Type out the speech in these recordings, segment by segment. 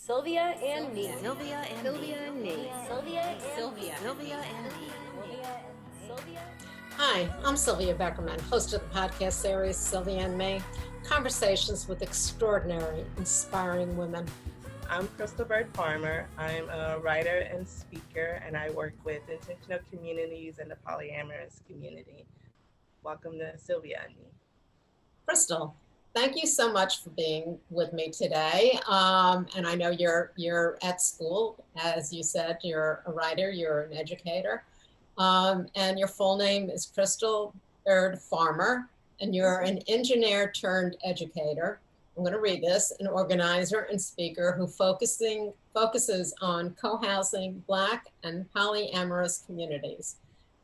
Sylvia and me. Sylvia and Sylvia me. and me. Sylvia and Sylvia. Sylvia and me. Sylvia. Hi, I'm Sylvia Beckerman, host of the podcast series Sylvia and Me, conversations with extraordinary, inspiring women. I'm Crystal Byrd Farmer. I'm a writer and speaker, and I work with intentional communities and the polyamorous community. Welcome to Sylvia and me. Crystal, thank you so much for being with me today. And I know you're at school, as you said, you're a writer, you're an educator, and your full name is Crystal Byrd Farmer, and you're an engineer turned educator. I'm going to read this, an organizer and speaker who focuses on co-housing Black and polyamorous communities.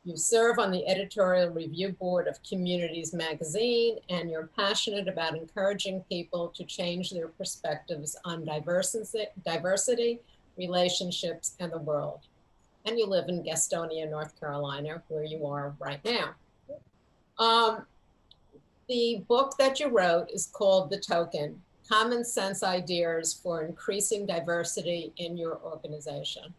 You serve on the editorial review board of Communities magazine, and you're passionate about encouraging people to change their perspectives on diversity, relationships, and the world. And you live in Gastonia, North Carolina, where you are right now. The book that you wrote is called The Token: Common Sense Ideas for Increasing Diversity in Your Organization.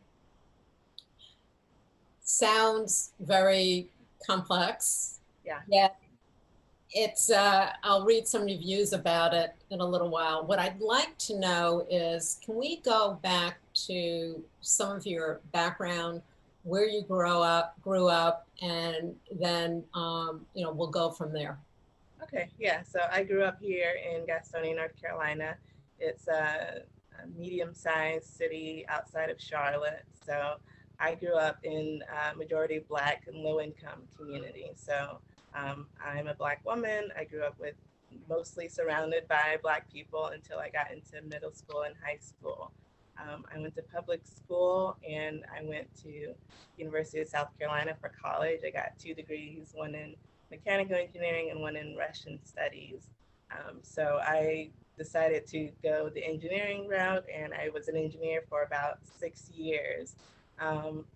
Sounds very complex. Yeah. It's, I'll read some reviews about it in a little while. What I'd like to know is, can we go back to some of your background, where you grew up, and then, we'll go from there. Okay, yeah. So I grew up here in Gastonia, North Carolina. It's a medium-sized city outside of Charlotte. So I grew up in a majority Black and low-income community. So I'm a Black woman. I grew up with mostly surrounded by Black people until I got into middle school and high school. I went to public school and I went to University of South Carolina for college. I got 2 degrees, one in mechanical engineering and one in Russian studies. So I decided to go the engineering route, and I was an engineer for about 6 years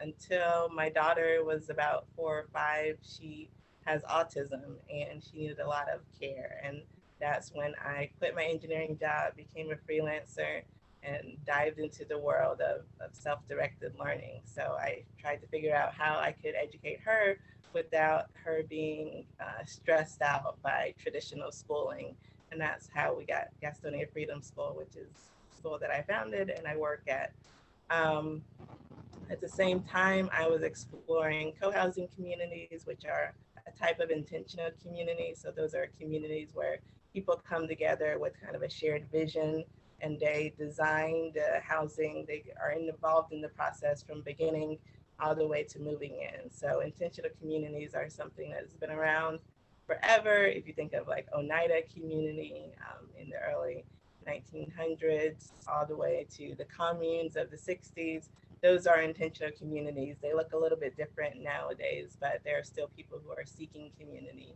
until my daughter was about 4 or 5. She has autism and she needed a lot of care. And that's when I quit my engineering job, became a freelancer, and dived into the world of self-directed learning. So I tried to figure out how I could educate her without her being stressed out by traditional schooling. And that's how we got Gastonia Freedom School, which is a school that I founded and I work at. At the same time, I was exploring co-housing communities, which are a type of intentional community. So those are communities where people come together with kind of a shared vision, and they design the housing. They are involved in the process from beginning all the way to moving in. So intentional communities are something that's been around forever. If you think of like Oneida community in the early 1900s, all the way to the communes of the 60s, those are intentional communities. They look a little bit different nowadays, but there are still people who are seeking community.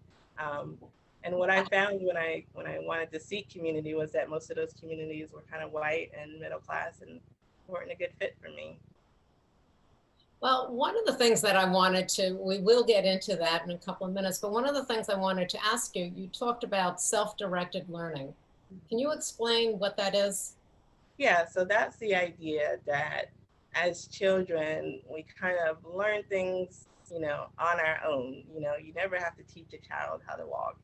And what I found when I wanted to seek community was that most of those communities were kind of white and middle class and weren't a good fit for me. Well, one of the things that we will get into that in a couple of minutes, but one of the things I wanted to ask you, you talked about self-directed learning. Can you explain what that is? Yeah, so that's the idea that as children, we kind of learn things, on our own. You never have to teach a child how to walk.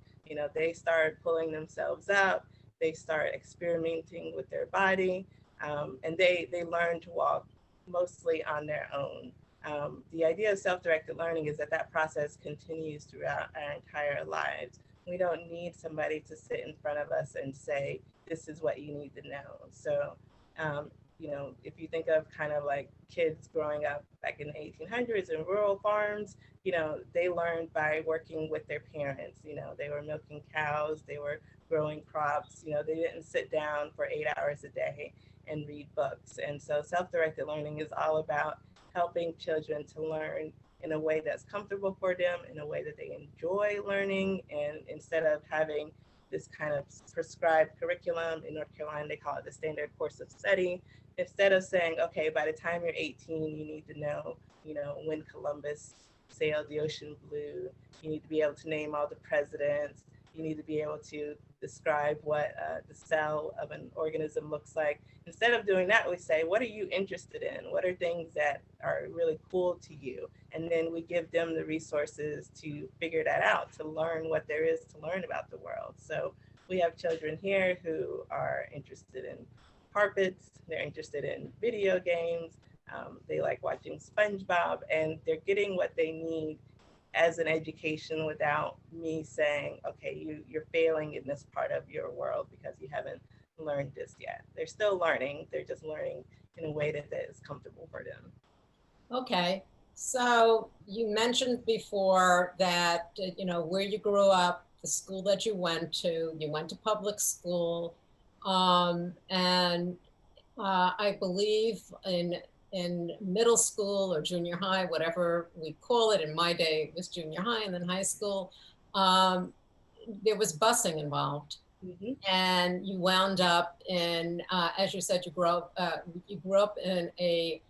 They start pulling themselves up, they start experimenting with their body, and they learn to walk mostly on their own. The idea of self-directed learning is that process continues throughout our entire lives. We don't need somebody to sit in front of us and say, this is what you need to know. So, if you think of kind of like kids growing up back in the 1800s in rural farms, they learned by working with their parents. They were milking cows, they were growing crops. They didn't sit down for 8 hours a day and read books. And so self-directed learning is all about helping children to learn in a way that's comfortable for them, in a way that they enjoy learning. And instead of having this kind of prescribed curriculum, in North Carolina, they call it the standard course of study. Instead of saying, okay, by the time you're 18, you need to know, when Columbus sailed the ocean blue, you need to be able to name all the presidents, you need to be able to describe what the cell of an organism looks like. Instead of doing that, we say, what are you interested in? What are things that are really cool to you? And then we give them the resources to figure that out, to learn what there is to learn about the world. So we have children here who are interested in carpets, they're interested in video games, they like watching SpongeBob, and they're getting what they need as an education without me saying, okay, you're failing in this part of your world because you haven't learned this yet. They're still learning, they're just learning in a way that is comfortable for them. Okay, so you mentioned before that, where you grew up, the school that you went to public school, and I believe in middle school or junior high, whatever we call it. In my day, it was junior high, and then high school. There was busing involved, and you wound up in, as you said, you grew up in a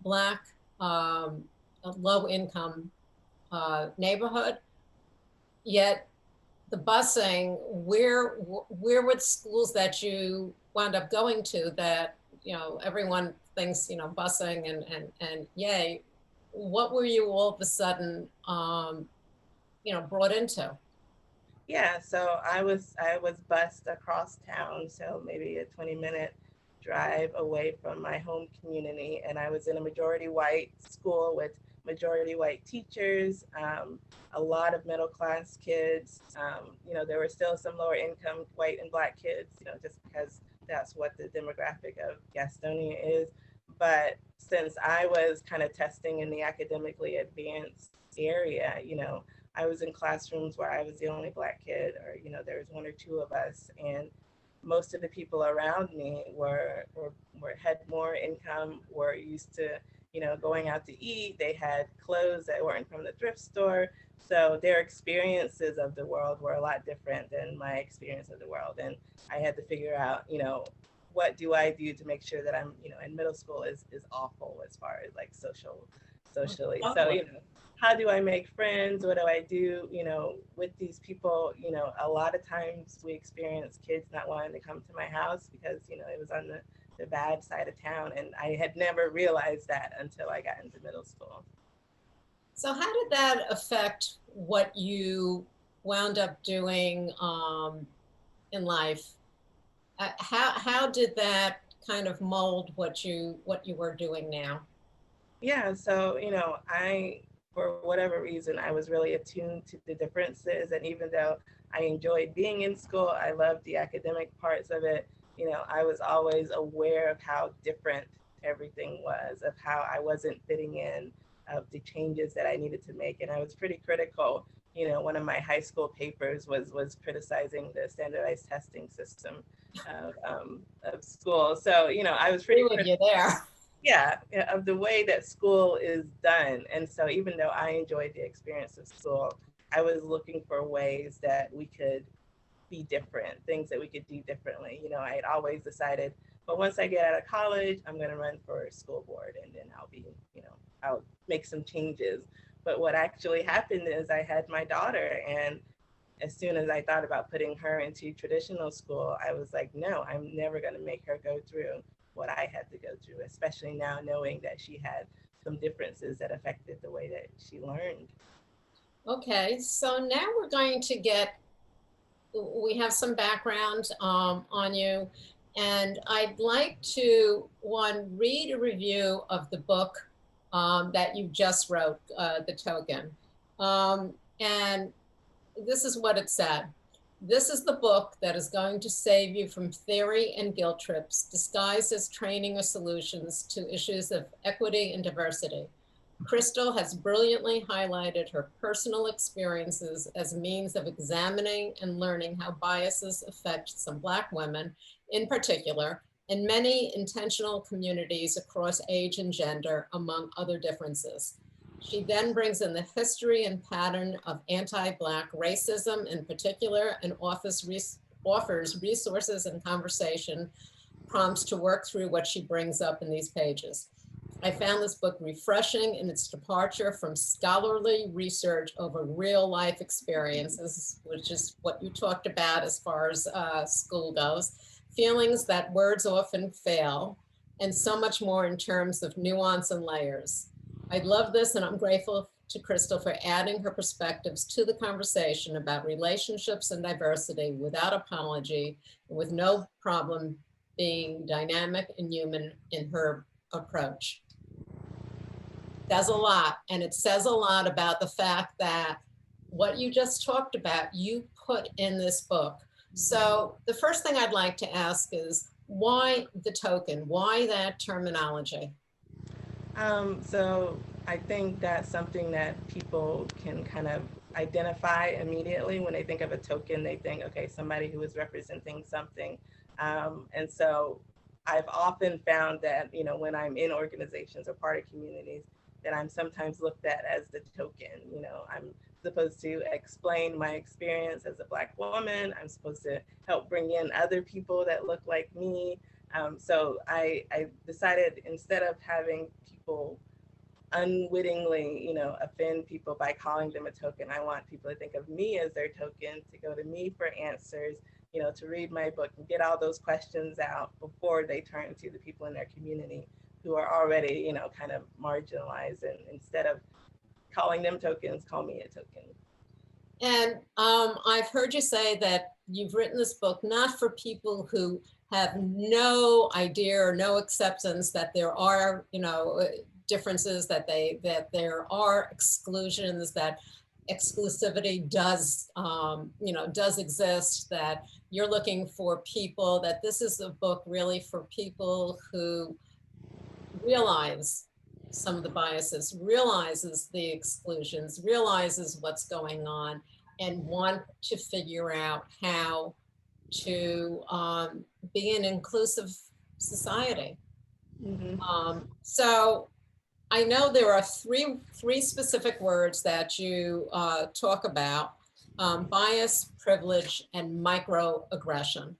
Black, low-income neighborhood. Yet the busing, where were the schools that you wound up going to that everyone thinks busing and yay? What were you all of a sudden brought into? Yeah, so I was bused across town, so maybe a 20-minute drive away from my home community, and I was in a majority white school with majority white teachers, a lot of middle class kids. There were still some lower income white and Black kids, just because that's what the demographic of Gastonia is. But since I was kind of testing in the academically advanced area, I was in classrooms where I was the only Black kid, or there was one or two of us, and most of the people around me had more income, were used to going out to eat. They had clothes that weren't from the thrift store, so their experiences of the world were a lot different than my experience of the world. And I had to figure out, what do I do to make sure that I'm, in middle school is awful as far as like socially. So, how do I make friends? What do I do, with these people? A lot of times we experience kids not wanting to come to my house because, it was on the bad side of town. And I had never realized that until I got into middle school. So how did that affect what you wound up doing in life? How did that kind of mold what you were doing now? Yeah, so, for whatever reason, I was really attuned to the differences. And even though I enjoyed being in school, I loved the academic parts of it, I was always aware of how different everything was, of how I wasn't fitting in, of the changes that I needed to make. And I was pretty critical. One of my high school papers was criticizing the standardized testing system of school. So, I was pretty critical. You there. Yeah, of the way that school is done. And so even though I enjoyed the experience of school, I was looking for ways that we could be different, things that we could do differently. I had always decided, but once I get out of college, I'm going to run for school board, and then I'll make some changes. But what actually happened is I had my daughter, and as soon as I thought about putting her into traditional school, I was like, no, I'm never going to make her go through what I had to go through, especially now knowing that she had some differences that affected the way that she learned. Okay, so now we're going to we have some background on you, and I'd like to, read a review of the book that you just wrote, The Token. And this is what it said. This is the book that is going to save you from theory and guilt trips disguised as training or solutions to issues of equity and diversity. Crystal has brilliantly highlighted her personal experiences as a means of examining and learning how biases affect some Black women in particular, and many intentional communities across age and gender, among other differences. She then brings in the history and pattern of anti-Black racism in particular, and offers resources and conversation prompts to work through what she brings up in these pages. I found this book refreshing in its departure from scholarly research over real life experiences, which is what you talked about as far as school goes, feelings that words often fail, and so much more in terms of nuance and layers. I love this, and I'm grateful to Crystal for adding her perspectives to the conversation about relationships and diversity without apology, with no problem being dynamic and human in her approach. Says a lot, and it says a lot about the fact that what you just talked about, you put in this book. So the first thing I'd like to ask is, why the token? Why that terminology? So I think that's something that people can kind of identify immediately when they think of a token. They think, okay, somebody who is representing something. And so I've often found that, you know, when I'm in organizations or part of communities, that I'm sometimes looked at as the token. You know, I'm supposed to explain my experience as a Black woman. I'm supposed to help bring in other people that look like me. So I decided, instead of having people unwittingly, you know, offend people by calling them a token, I want people to think of me as their token, to go to me for answers, you know, to read my book and get all those questions out before they turn to the people in their community who are already, you know, kind of marginalized. And instead of calling them tokens, call me a token. And I've heard you say that you've written this book not for people who have no idea or no acceptance that there are, you know, differences, that there are exclusions, that exclusivity does, you know, does exist, that you're looking for people, that this is a book really for people who realize some of the biases, realizes the exclusions, realizes what's going on, and want to figure out how to be an inclusive society. So I know there are three specific words that you talk about: bias, privilege, and microaggression.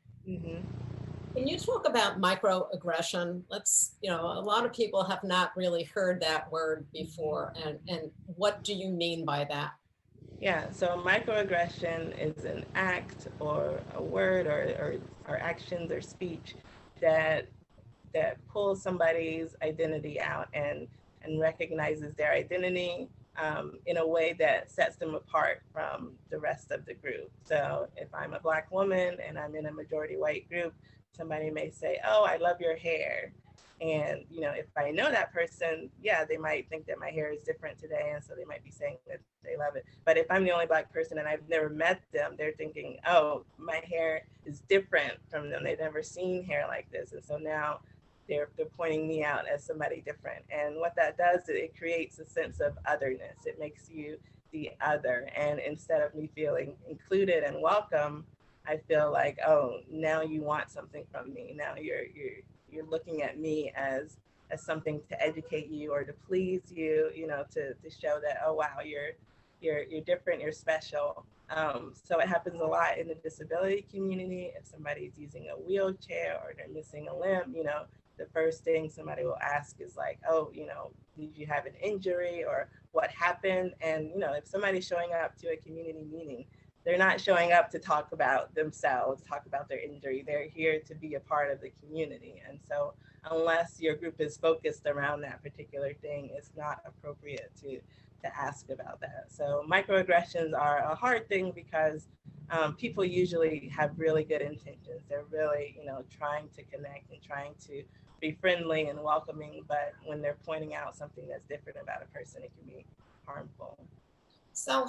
Can you talk about microaggression? Let's, you know, a lot of people have not really heard that word before, and what do you mean by that? Yeah, so microaggression is an act or a word or actions or speech that pulls somebody's identity out and recognizes their identity in a way that sets them apart from the rest of the group. So if I'm a Black woman and I'm in a majority white group, somebody may say, "Oh, I love your hair." And, you know, if I know that person, yeah, they might think that my hair is different today. And so they might be saying that they love it. But if I'm the only Black person and I've never met them, they're thinking, "Oh, my hair is different from them. They've never seen hair like this." And so now they're pointing me out as somebody different. And what that does is it creates a sense of otherness. It makes you the other. And instead of me feeling included and welcome, I feel like, oh, now you want something from me. Now you're looking at me as something to educate you or to please you, you know, to show that, oh wow, you're different, you're special. So it happens a lot in the disability community. If somebody's using a wheelchair or they're missing a limb, you know, the first thing somebody will ask is like, oh, you know, did you have an injury or what happened? And, you know, if somebody's showing up to a community meeting, they're not showing up to talk about themselves, talk about their injury. They're here to be a part of the community. And so unless your group is focused around that particular thing, it's not appropriate to ask about that. So microaggressions are a hard thing because people usually have really good intentions. They're really, you know, trying to connect and trying to be friendly and welcoming, but when they're pointing out something that's different about a person, it can be harmful. So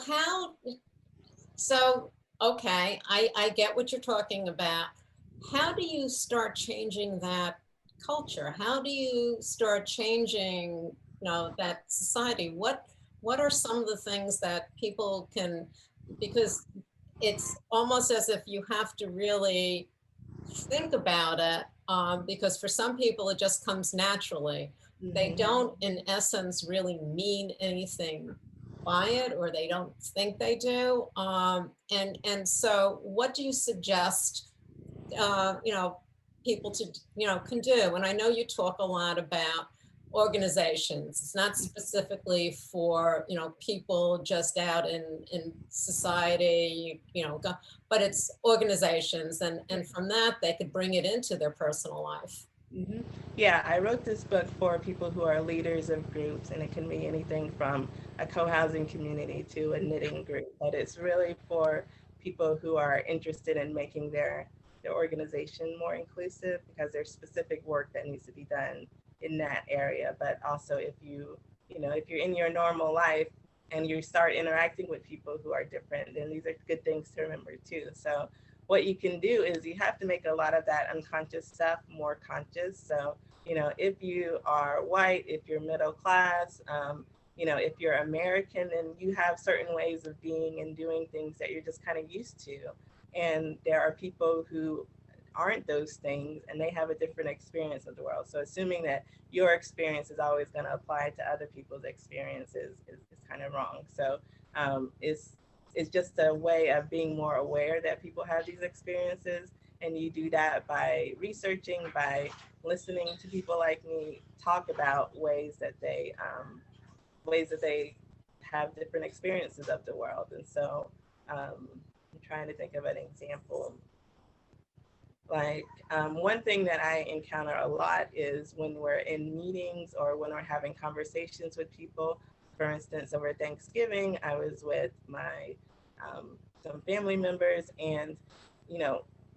okay, I get what you're talking about. How do you start changing that culture? How do you start changing, you know, that society? What are some of the things that people can, because it's almost as if you have to really think about it, because for some people it just comes naturally. They don't, in essence, really mean anything by it, or they don't think they do. And so, what do you suggest, you know, people to, you know, can do? And I know you talk a lot about organizations. It's not specifically for, people just out in society, but it's organizations. And from that, they could bring it into their personal life. Hmm. Yeah, I wrote this book for people who are leaders of groups, and it can be anything from a co-housing community to a knitting group. But it's really for people who are interested in making their organization more inclusive, because there's specific work that needs to be done in that area. But also, if you're in your normal life and you start interacting with people who are different, then these are good things to remember too. So what you can do is you have to make a lot of that unconscious stuff more conscious. So, if you are white, if you're middle class, if you're American, then you have certain ways of being and doing things that you're just kind of used to. And there are people who aren't those things and they have a different experience of the world. So assuming that your experience is always going to apply to other people's experiences is kind of wrong. So it's just a way of being more aware that people have these experiences. And you do that by researching, by listening to people like me talk about ways that they have different experiences of the world. And so I'm trying to think of an example. Like one thing that I encounter a lot is when we're in meetings or when we're having conversations with people. For instance, over Thanksgiving, I was with my some family members, and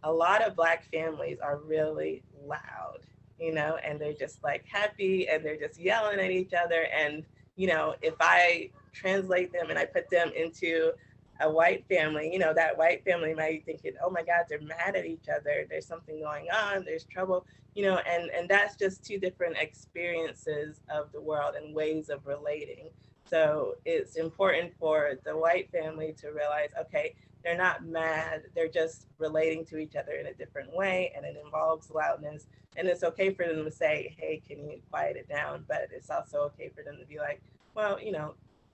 a lot of Black families are really loud, and they're just like happy and they're just yelling at each other. And if I translate them and I put them into a white family, that white family might be thinking, oh my God, they're mad at each other. There's something going on. There's trouble, and that's just two different experiences of the world and ways of relating. So it's important for the white family to realize, okay, they're not mad. They're just relating to each other in a different way, and it involves loudness. And it's okay for them to say, hey, can you quiet it down? But it's also okay for them to be like, well,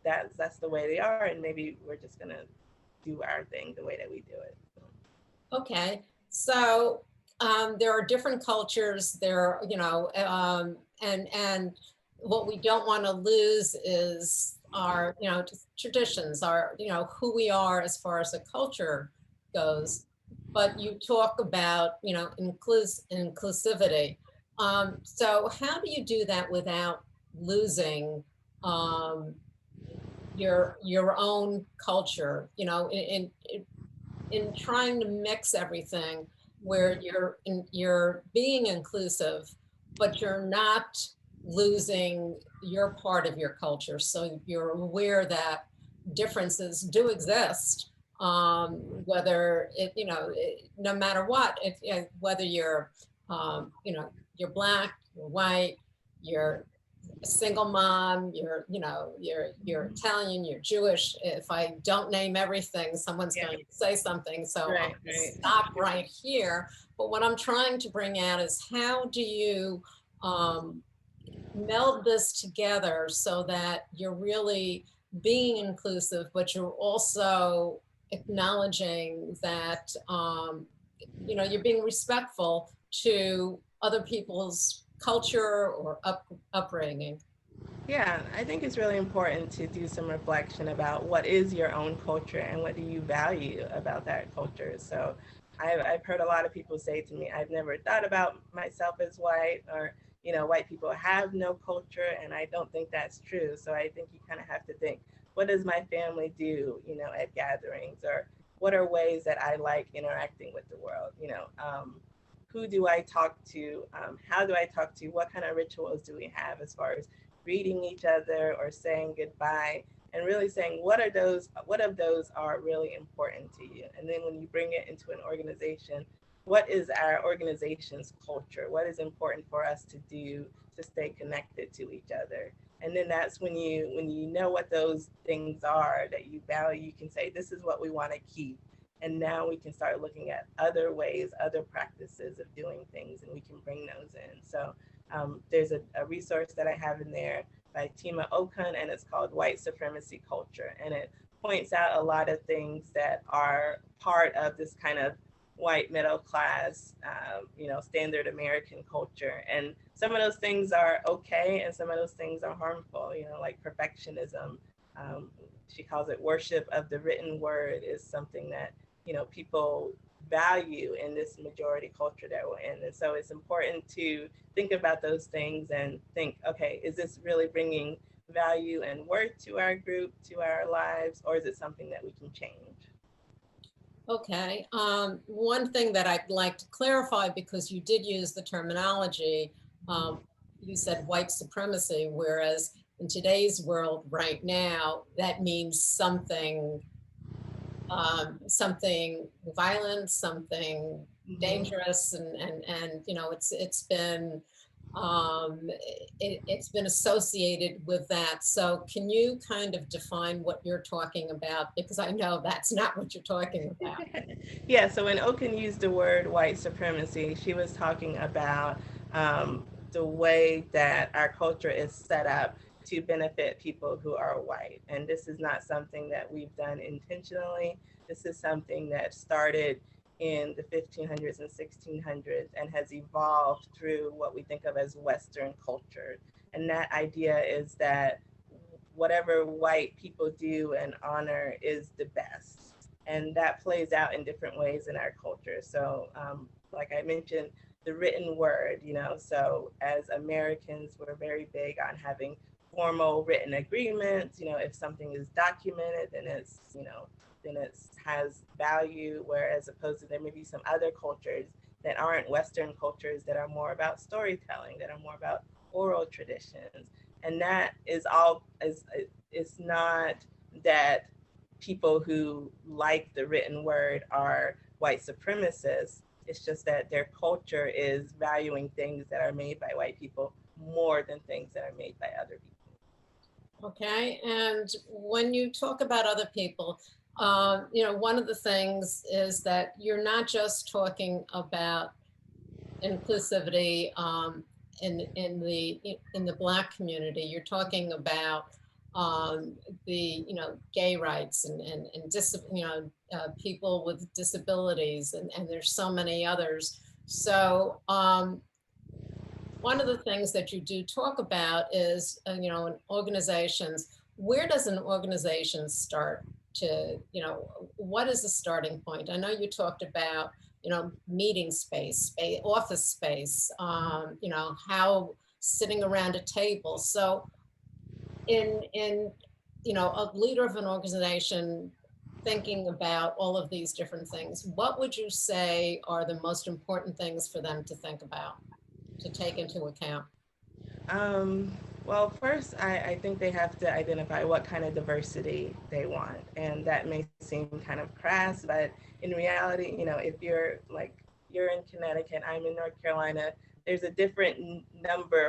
that's the way they are, and maybe we're just gonna do our thing the way that we do it. Okay, so there are different cultures there, and what we don't want to lose is our, just traditions, our, who we are as far as the culture goes. But you talk about, inclusivity. So how do you do that without losing your own culture, in trying to mix everything, where you're being inclusive, but you're not losing your part of your culture. So you're aware that differences do exist, whether no matter what, whether you're, you're Black, you're white, you're a single mom, you're Italian, you're Jewish. If I don't name everything, someone's going to say something. So Right. I'll stop right here. But what I'm trying to bring out is, how do you meld this together so that you're really being inclusive, but you're also acknowledging that you're being respectful to other people's culture or upbringing? Yeah, I think it's really important to do some reflection about what is your own culture and what do you value about that culture. So I've heard a lot of people say to me, I've never thought about myself as white, or, white people have no culture. And I don't think that's true. So I think you kind of have to think, what does my family do, at gatherings, or what are ways that I like interacting with the world? Who do I talk to? How do I talk to? What kind of rituals do we have as far as greeting each other or saying goodbye, and really saying what of those are really important to you? And then when you bring it into an organization, what is our organization's culture? What is important for us to do to stay connected to each other? And then that's when you know what those things are that you value, you can say, this is what we want to keep. And now we can start looking at other ways, other practices of doing things, and we can bring those in. So there's a resource that I have in there by Tima Okun, and it's called White Supremacy Culture. And it points out a lot of things that are part of this kind of white middle class, standard American culture. And some of those things are okay, and some of those things are harmful, like perfectionism. She calls it worship of the written word is something that, people value in this majority culture that we're in. And so it's important to think about those things and think, okay, is this really bringing value and worth to our group, to our lives, or is it something that we can change? Okay. One thing that I'd like to clarify, because you did use the terminology, you said white supremacy, whereas in today's world right now, that means something something violent, something dangerous, and it's been it's been associated with that. So can you kind of define what you're talking about? Because I know that's not what you're talking about. Yeah, so when Oken used the word white supremacy, she was talking about the way that our culture is set up to benefit people who are white. And this is not something that we've done intentionally. This is something that started in the 1500s and 1600s and has evolved through what we think of as Western culture. And that idea is that whatever white people do and honor is the best. And that plays out in different ways in our culture. So, like I mentioned, the written word, so as Americans, we're very big on having formal written agreements. If something is documented, then then it has value, whereas opposed to there may be some other cultures that aren't Western cultures that are more about storytelling, that are more about oral traditions. And that is all, it's not that people who like the written word are white supremacists. It's just that their culture is valuing things that are made by white people more than things that are made by other people. Okay, and when you talk about other people, one of the things is that you're not just talking about inclusivity in the Black community. You're talking about the gay rights and people with disabilities, and there's so many others. So one of the things that you do talk about is in organizations, where does an organization start to, what is the starting point? I know you talked about meeting space, office space, how sitting around a table. So in a leader of an organization thinking about all of these different things, what would you say are the most important things for them to think about, to take into account? Well, first, I think they have to identify what kind of diversity they want. And that may seem kind of crass, but in reality, if you're in Connecticut, I'm in North Carolina, there's a different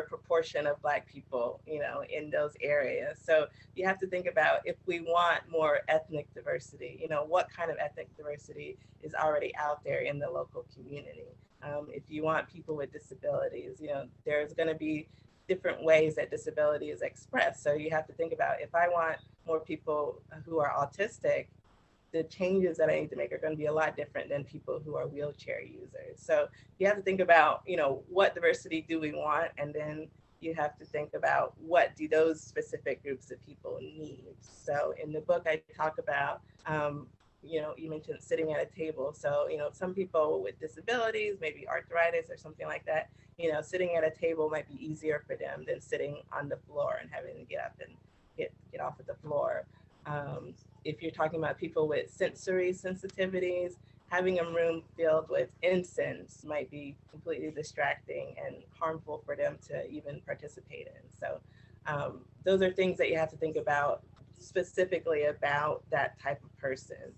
proportion of Black people, in those areas. So you have to think about, if we want more ethnic diversity, what kind of ethnic diversity is already out there in the local community. If you want people with disabilities, there's going to be different ways that disability is expressed. So you have to think about, if I want more people who are autistic, the changes that I need to make are going to be a lot different than people who are wheelchair users. So you have to think about, what diversity do we want? And then you have to think about, what do those specific groups of people need? So in the book, I talk about, you mentioned sitting at a table. So, some people with disabilities, maybe arthritis or something like that, sitting at a table might be easier for them than sitting on the floor and having to get up and get off of the floor. If you're talking about people with sensory sensitivities, having a room filled with incense might be completely distracting and harmful for them to even participate in. So those are things that you have to think about specifically about that type of person.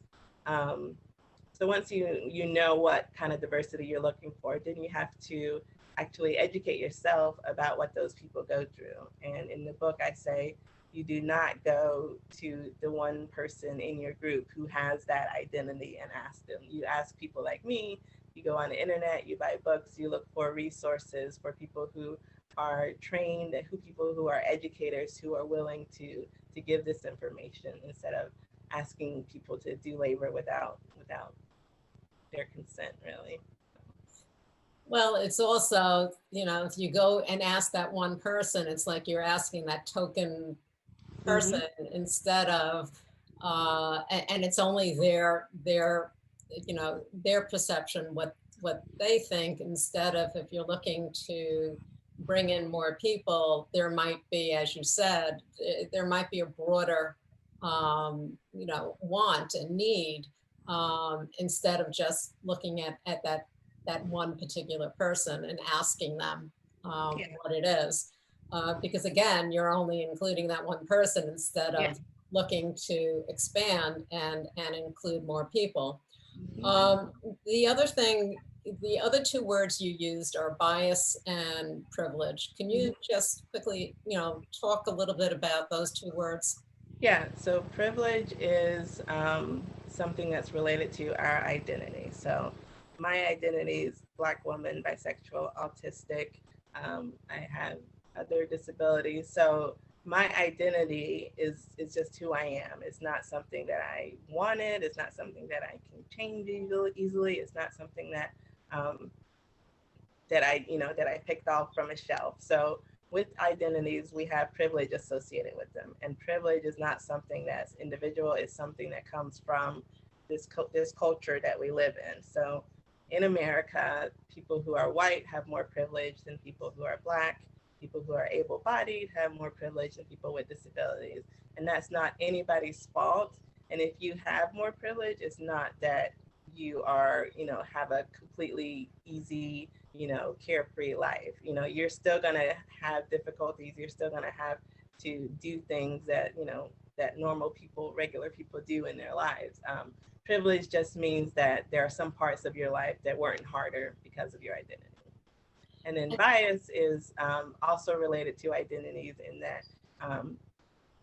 So once you know what kind of diversity you're looking for, then you have to actually educate yourself about what those people go through. And in the book, I say, you do not go to the one person in your group who has that identity and ask them. You ask people like me, you go on the internet, you buy books, you look for resources for people who are trained and people who are educators who are willing to give this information, instead of asking people to do labor without their consent, really. Well, it's also, you know, if you go and ask that one person, it's like you're asking that token person instead of, and it's only their, you know, their perception, what they think, instead of, if you're looking to bring in more people, there might be, as you said, there might be a broader, you know, want and need, instead of just looking at that one particular person and asking them Yeah. what it is. Because again, you're only including that one person instead of looking to expand and include more people. The other thing, the other two words you used are bias and privilege. Can you just quickly, you know, talk a little bit about those two words? Yeah, so privilege is something that's related to our identity. So my identity is Black woman, bisexual, autistic. I have other disabilities. So my identity is just who I am. It's not something that I wanted. It's not something that I can change easily. It's not something that that I picked off from a shelf. So with identities, we have privilege associated with them, and privilege is not something that's individual. It's something that comes from this culture that we live in. So in America, people who are white have more privilege than people who are Black. People who are able-bodied have more privilege than people with disabilities, and that's not anybody's fault. And if you have more privilege, it's not that you are, have a completely easy, carefree life. You're still gonna have difficulties. You're still gonna have to do things that, that normal people, regular people do in their lives. Privilege just means that there are some parts of your life that weren't harder because of your identity. And then bias is also related to identities in that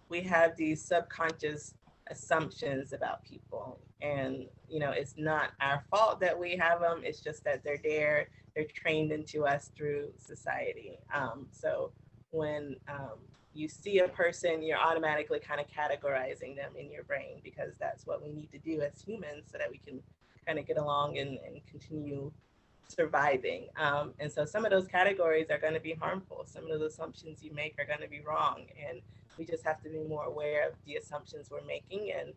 we have these subconscious assumptions about people, and it's not our fault that we have them. It's just that they're there. They're trained into us through society. So when you see a person, you're automatically kind of categorizing them in your brain, because that's what we need to do as humans so that we can kind of get along and continue surviving. And so some of those categories are going to be harmful. Some of those assumptions you make are going to be wrong. And we just have to be more aware of the assumptions we're making. And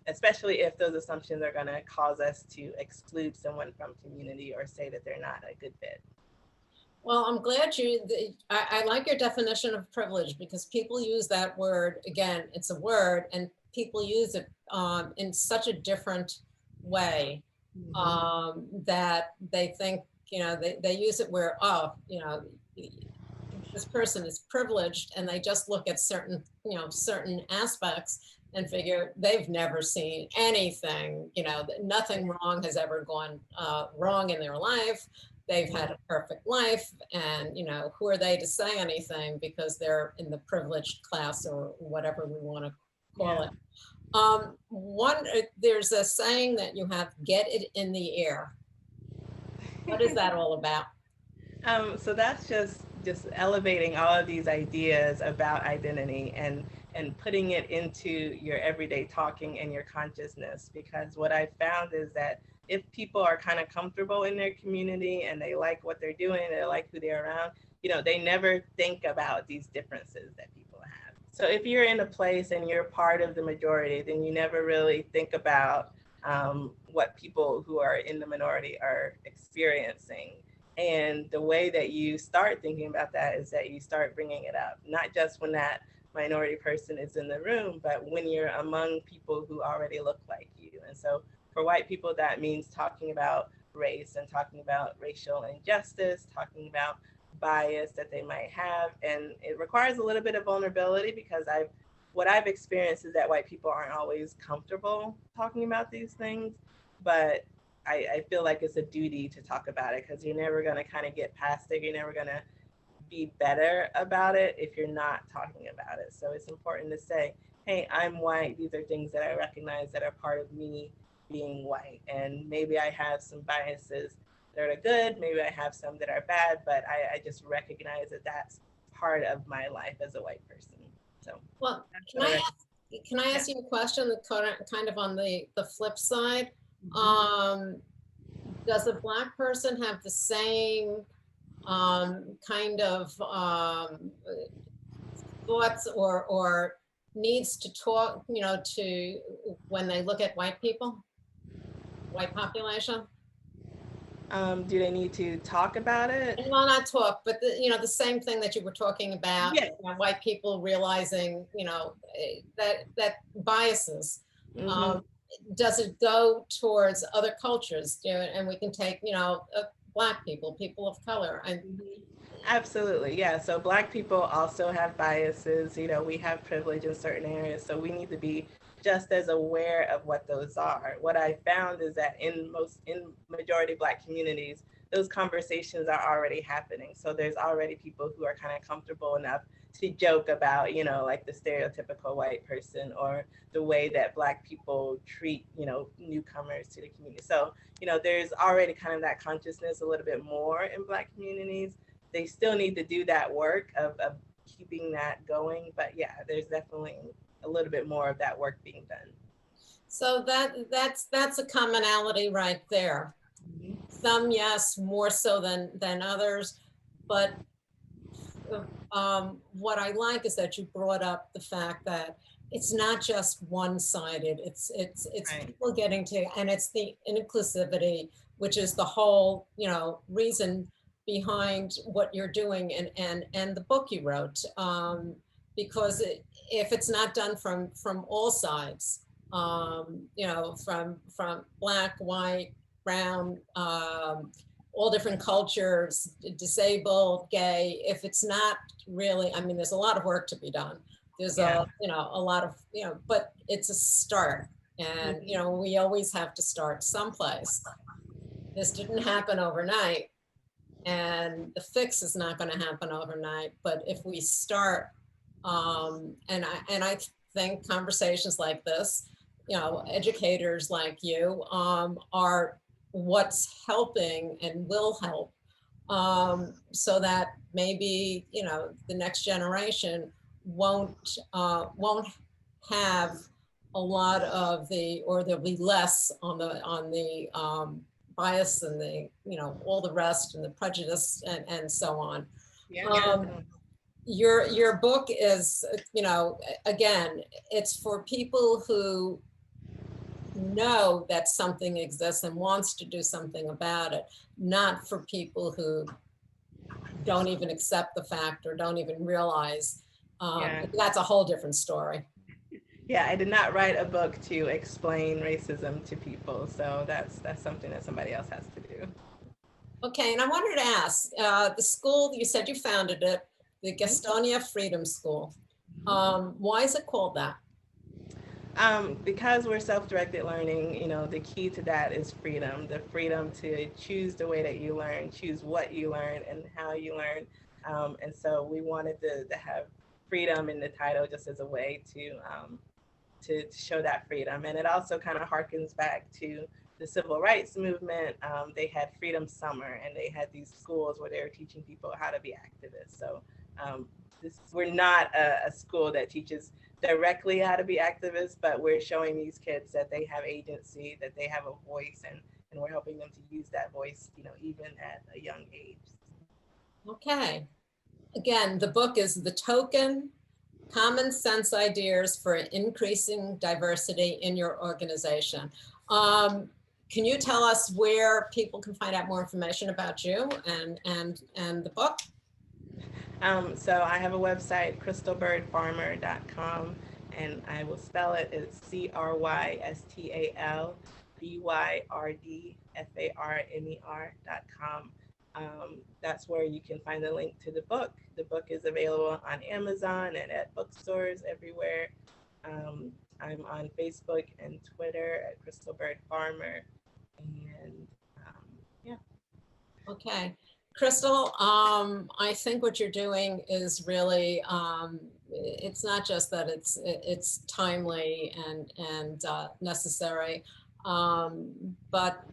especially if those assumptions are going to cause us to exclude someone from community or say that they're not a good fit. Well, I'm glad I like your definition of privilege, because people use that word, again, it's a word, and people use it in such a different way, that they think, they use it where, this person is privileged, and they just look at certain aspects and figure they've never seen anything, nothing wrong has ever gone wrong in their life. They've had a perfect life, and who are they to say anything, because they're in the privileged class, or whatever we want to call it. There's a saying that you have, get it in the air. What is that all about? So that's just elevating all of these ideas about identity and putting it into your everyday talking and your consciousness. Because what I found is that if people are kind of comfortable in their community and they like what they're doing, they like who they're around, they never think about these differences that people have. So if you're in a place and you're part of the majority, then you never really think about what people who are in the minority are experiencing. And the way that you start thinking about that is that you start bringing it up, not just when that minority person is in the room, but when you're among people who already look like you. And so for white people, that means talking about race and talking about racial injustice, talking about bias that they might have. And it requires a little bit of vulnerability, because what I've experienced is that white people aren't always comfortable talking about these things, but I feel like it's a duty to talk about it, because you're never going to kind of get past it. You're never going to be better about it if you're not talking about it. So it's important to say, hey, I'm white. These are things that I recognize that are part of me being white. And maybe I have some biases that are good. Maybe I have some that are bad, but I just recognize that that's part of my life as a white person. So, well, can I ask you a question that kind of on the flip side? Does a Black person have the same kind of thoughts or needs to talk, to when they look at white people, white population? Do they need to talk about it? Well, not talk, but the same thing that you were talking about, Yeah. white people realizing, that biases. Mhm. Does it go towards other cultures? And we can take, Black people, people of color, and Mhm. Absolutely, yeah. So Black people also have biases. We have privilege in certain areas, so we need to be just as aware of what those are. What I found is that in majority Black communities, those conversations are already happening. So there's already people who are kind of comfortable enough to joke about, like the stereotypical white person or the way that Black people treat, newcomers to the community. So, there's already kind of that consciousness a little bit more in Black communities. They still need to do that work of keeping that going. But yeah, there's definitely a little bit more of that work being done. so that's a commonality right there. Mhm. Some, yes, more so than others, but what I like is that you brought up the fact that it's not just one-sided. It's Right. people getting to, and it's the inclusivity, which is the whole, reason behind what you're doing and the book you wrote. Because if it's not done from all sides, from Black, white, brown, all different cultures, disabled, gay, if it's not really, I mean, there's a lot of work to be done. There's Yeah. a lot of, but it's a start. And, Mhm. we always have to start someplace. This didn't happen overnight, and the fix is not going to happen overnight. But if we start, and I think conversations like this, educators like you, are what's helping and will help, so that maybe the next generation won't have a lot of the, or there'll be less on the bias and the all the rest and the prejudice and so on. Yeah. um, your book is, again, it's for people who know that something exists and wants to do something about it, not for people who don't even accept the fact or don't even realize. Yeah. That's a whole different story. Yeah. I did not write a book to explain racism to people, so that's something that somebody else has to do. Okay, and I wanted to ask, the school, you said you founded it, the Gastonia Freedom School. Why is it called that? Because we're self-directed learning, the key to that is freedom, the freedom to choose the way that you learn, choose what you learn and how you learn. And so we wanted to have freedom in the title just as a way to show that freedom. And it also kind of harkens back to the civil rights movement. They had Freedom Summer, and they had these schools where they were teaching people how to be activists. So we're not a school that teaches directly how to be activists, but we're showing these kids that they have agency, that they have a voice, and we're helping them to use that voice, even at a young age. Okay. Again, the book is The Token: Common Sense Ideas for Increasing Diversity in Your Organization. Can you tell us where people can find out more information about you and the book? So I have a website, crystalbyrdfarmer.com, and I will spell it. It's CrystalByrdFarmer.com. That's where you can find the link to the book. The book is available on Amazon and at bookstores everywhere. I'm on Facebook and Twitter at Crystal Byrd Farmer. And yeah. Okay. Crystal, I think what you're doing is really, it's not just that it's timely and necessary, but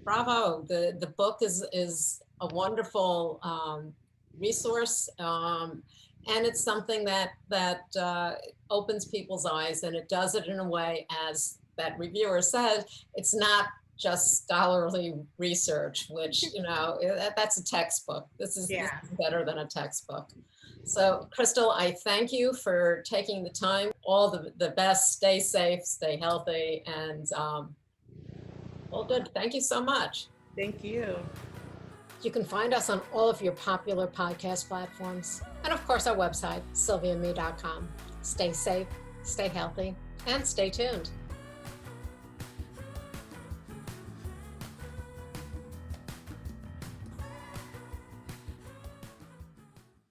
bravo. The book is a wonderful resource, and it's something that opens people's eyes, and it does it in a way as that reviewer said, it's not just scholarly research, which, that's a textbook. This is better than a textbook. So Crystal, I thank you for taking the time. All the best, stay safe, stay healthy, and all good. Thank you so much. Thank you. You can find us on all of your popular podcast platforms, and of course our website, sylviame.com. Stay safe, stay healthy, and stay tuned.